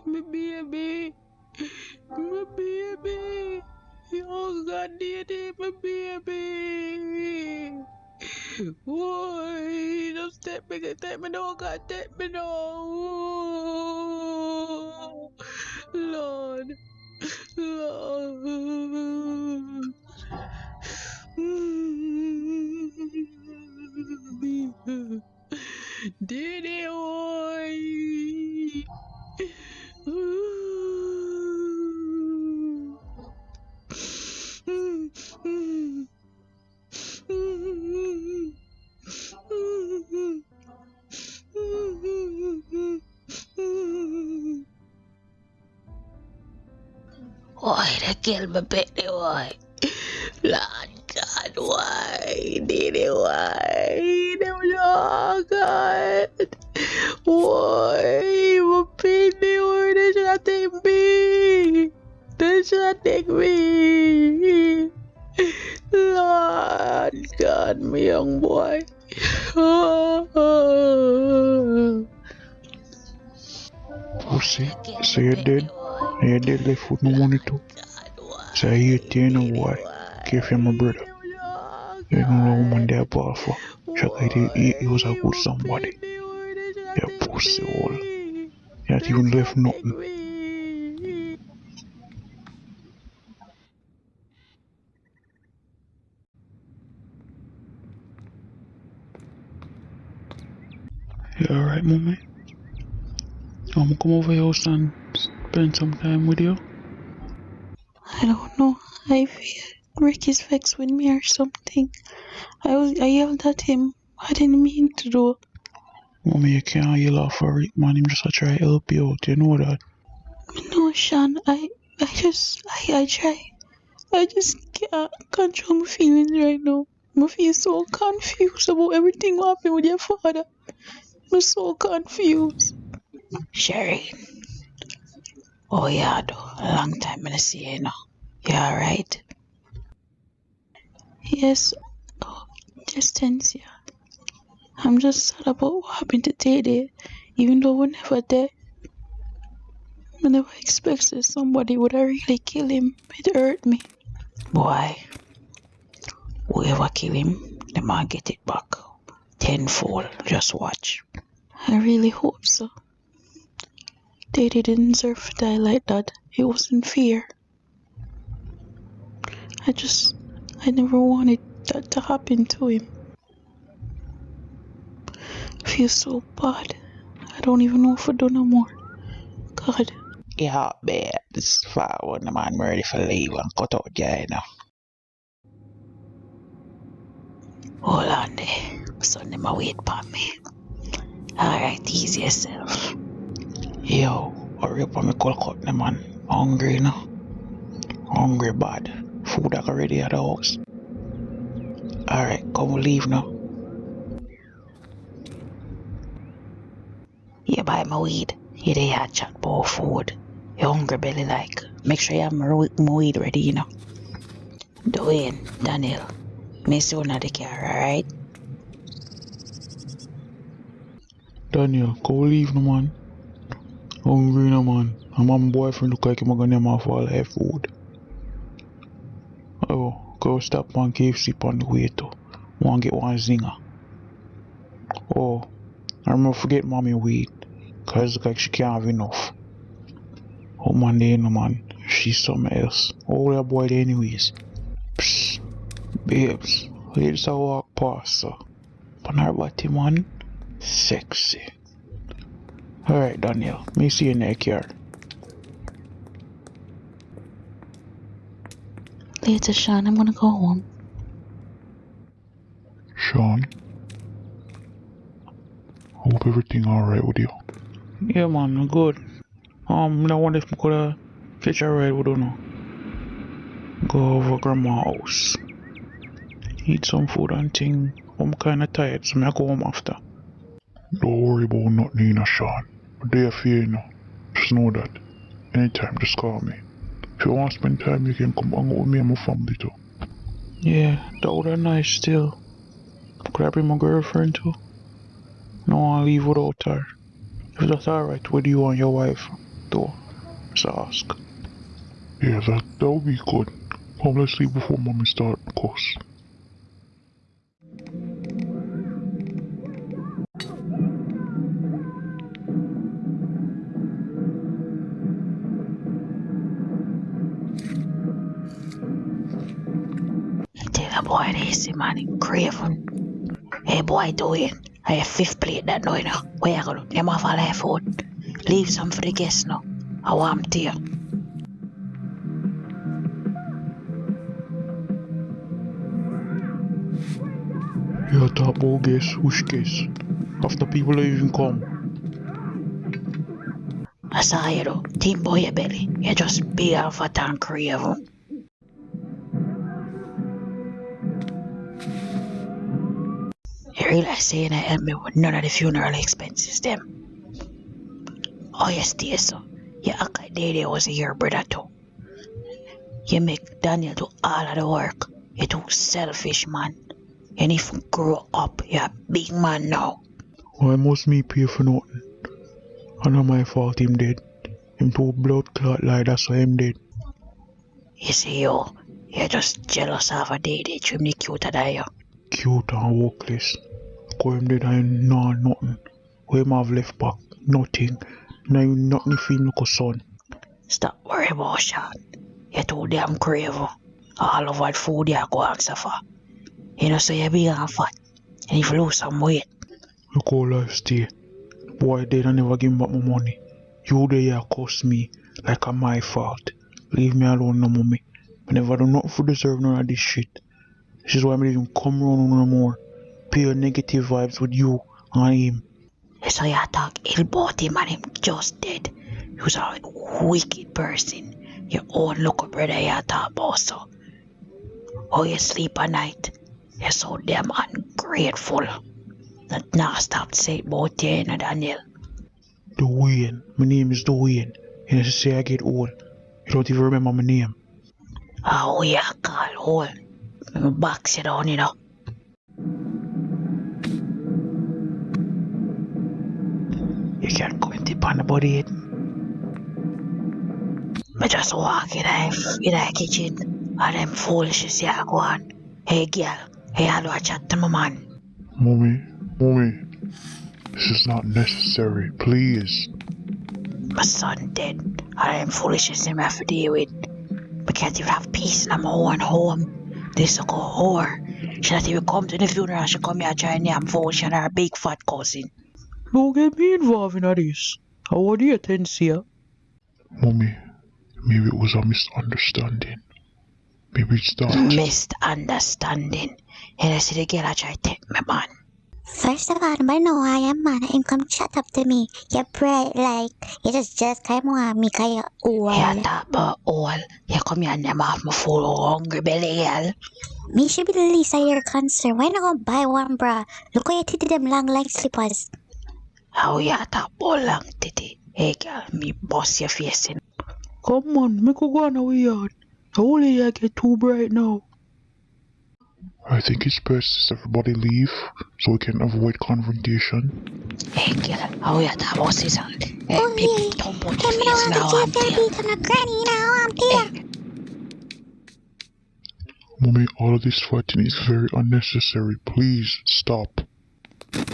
my baby. My baby. Oh God, Daddy, my baby. Boy, just take me now, God, take me now. Lord, Lord. Daddy, boy. Why they kill my baby? Why? Lord God, why? Did it? Why? Oh God. Why? My baby, why they should not take me? They should not take me. Lord God, my young boy. Pussy, so you're dead? You're dead left with no money too? So I hate you, you know why? Care for my brother. You know the woman there ball for. Shaka, he was a good somebody. You pussy hole. You not even left nothing. You alright, mommy? I'm gonna come over your house and spend some time with you. I don't know. I feel Ricky's vexed with me or something. I yelled at him. I didn't mean to do. Mommy, you can't yell off for Rick, man. Him just a try to help you out, you know that. No, Sean. I try. I just can't control my feelings right now. I feel so confused about everything what happened with your father. I'm so confused. Sherry. Oh yeah, though. A long time I see you now. You alright? Yes. Oh, just tense, yeah. I'm just sad about what happened to Teddy. Even though we're never there. I never expected somebody would have really kill him. It hurt me. Boy, whoever kill him, the man get it back. Tenfold. Just watch. I really hope so. Daddy didn't deserve to die like that. It wasn't fair. I never wanted that to happen to him. I feel so bad. I don't even know if I do no more. God. Yeah, man. This far when the man ready for leave and cut out guy now. Hold on there. Son, them a wait for me. Alright, ease yourself. Yo, hurry up on me cold cut the man. Hungry now. Hungry bad. Food I already at the house. Alright, come leave now. You buy my weed. You dey had chat about food. You hungry belly like. Make sure you have my weed ready, you know. Dwayne, Daniel. Me see one of the car, alright? Daniel, go leave no man. Hungry no man. And my boyfriend look like him gonna name off all her food. Oh, go stop on KFC on the way too. Want get one zinger. Oh, I remember forget mommy weed. Cause look like she can't have enough. Oh man, they no man. She's something else. Oh, that boy there anyways. Psst, babes. Let's walk past her. On her body man. Sexy. Alright, Daniel. Me see you in the car. Later, Sean, I'm gonna go home. Sean, I hope everything alright with you. Yeah man, I'm good. I wonder if I could catch a ride with you now. Go over grandma's house. Eat some food and thing. I'm kinda tired, so I go home after. Don't worry about nothing, Sean. But they are for you, know. Just know that. Anytime, just call me. If you want to spend time, you can come hang out with me and my family too. Yeah, that would be nice still. Could I bring my girlfriend too? No, I'll leave without her. If that's alright with you and your wife. though. So ask. Yeah, that would be good. Come, let's sleep before mommy start cuss. Tell a boy this, man, craving. Hey boy, doing? I have fifth plate that no, you know. Where you go? Them off all their food. Leave some for the guests now. I want to you. Yeah, talk about guess, which guess? After people don't even come. I saw you though. Team boy your belly. You just big and fat and craving. You realize saying I help me with none of the funeral expenses them. Oh yes, dear so. You act like Daddy was your brother too. You make Daniel do all of the work. You too selfish, man. You need to grow up. You're a big man now. Why must me pay for nothing? I know my fault him dead. Him too blood clot like that's why him dead. You see, you're just jealous of a Daddy. Extremely cuter than you. Cute and workless. Cause him dead and know nothing. What him have left back? Nothing. Now him nothing for him look a son. Stop worrying about Sean. You're too damn crazy. All of what food you go answer for. You know, so you're big and fat. And if you lose some weight, Look how life stay. Boy dead and never give me back my money. You there here cost me like a my fault. Leave me alone no mommy. I never do nothing for deserve none of this shit. This is why I don't even come around no more. Pay your negative vibes with you and him. so you talk ill about him and him just dead. You're a wicked person. Your own local brother you talk about so. How you sleep at night. You're so damn ungrateful. That now stop saying about you, Daniel. Dwayne. My name is Dwayne. And as I say I get old, you don't even remember my name. Oh, yeah, call hole. Me box you down, you know. You can't go and tip on the body head. Me just walk in the kitchen. And them foolishness you go on. Hey, girl. Hey, I do a chat to my man. Mommy, this is not necessary, please. My son dead. And them foolishness him have to deal with. I can't even have peace in my own home. This a go whore. She not even come to the funeral. She come here trying to vote and her big fat cousin. Don't get me involved in this. How do you attend here? Mommy, maybe it was a misunderstanding. Maybe it's that. Misunderstanding. And I see the girl I try to take my man. First of all, I know I am man. Him come chat up to me. You're bright like you just come on me cause you're old. You talk about all. You come here and them off my full hungry belly, girl. Me should be the least of your concern. Why not go buy one, bruh? Look how you titty them long like slippers. How you talk about long titty? Hey girl, me bust your face in. Come on, make go on our yard. The whole area get too bright now. I think it's best if everybody leave so we can avoid confrontation. Hey girl, how you talk about scissor? Hey, Oh me yeah, thump out him your know face how now, to I'm take that there. beat on a granny now. I'm there. Hey, Mommy, all of this fighting is very unnecessary. Please stop. I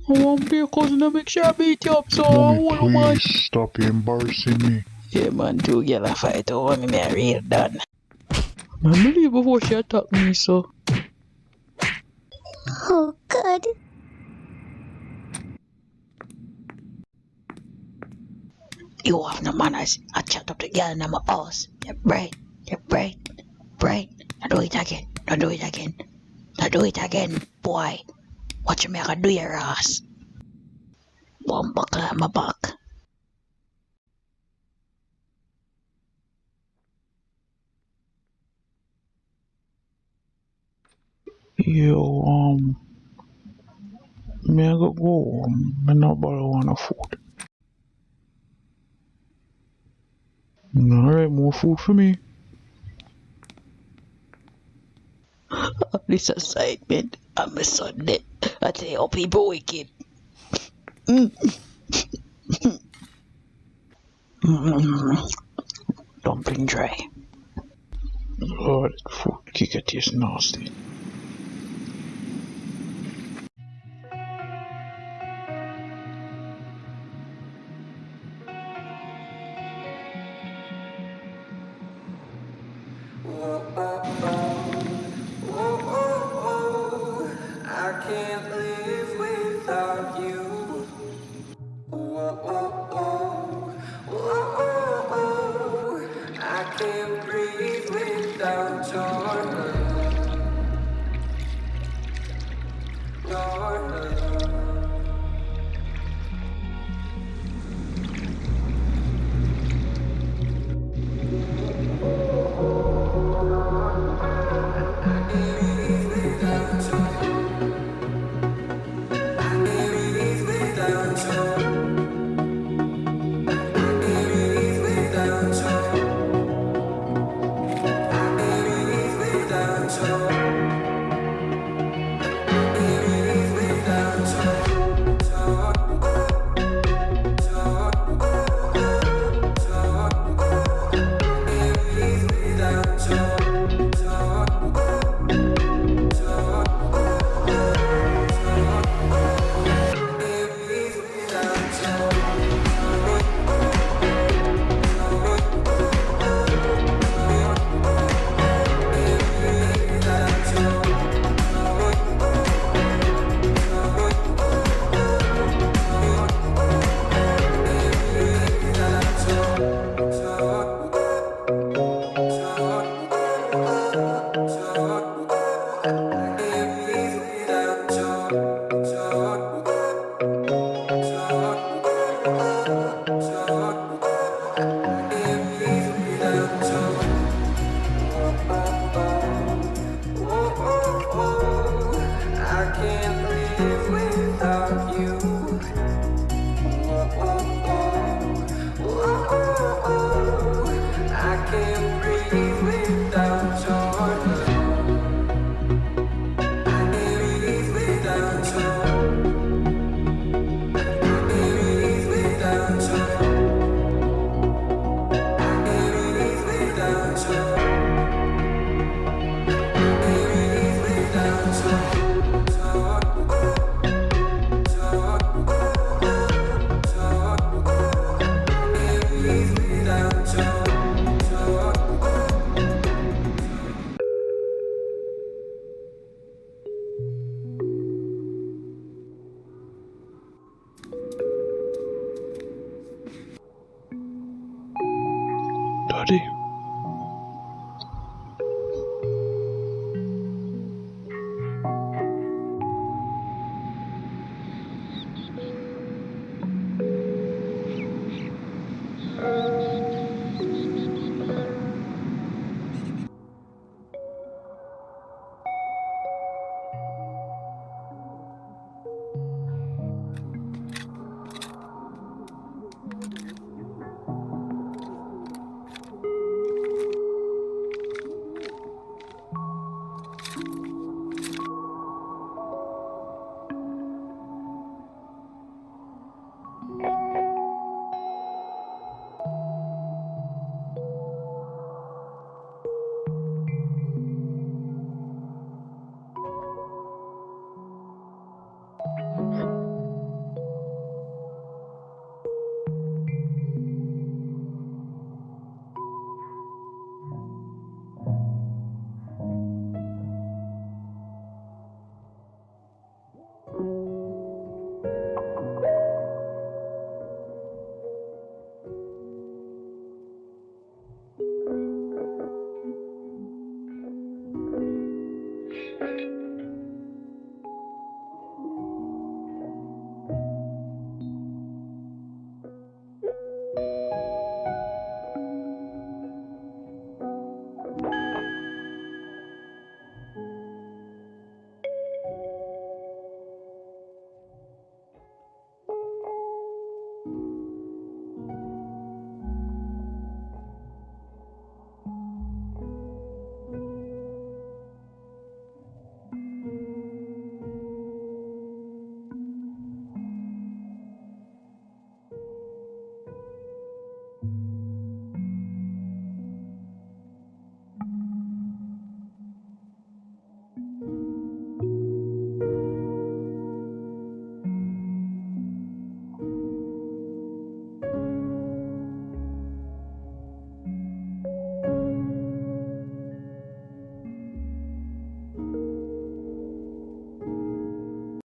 want your cousin to make sure I beat you up, so Mommy, hold on, man. please stop. You're embarrassing me. yeah man, two girl a fight over me, me a real done. I believe before she attacked me, so. Oh good. You have no manners. I chat up the girl in my house. You're bright. Now do it again. Don't do it again. Don't do it again, boy. Watch me, I can do your ass. One buckle on my back. Yo, me I go go. Me not borrow on a food. Alright, more food for me. This assignment, I'm a Sunday. I tell you, people wicked. Dumpling dry. Oh, that food kicker tastes nasty. I can't live without you. I can't breathe without your love.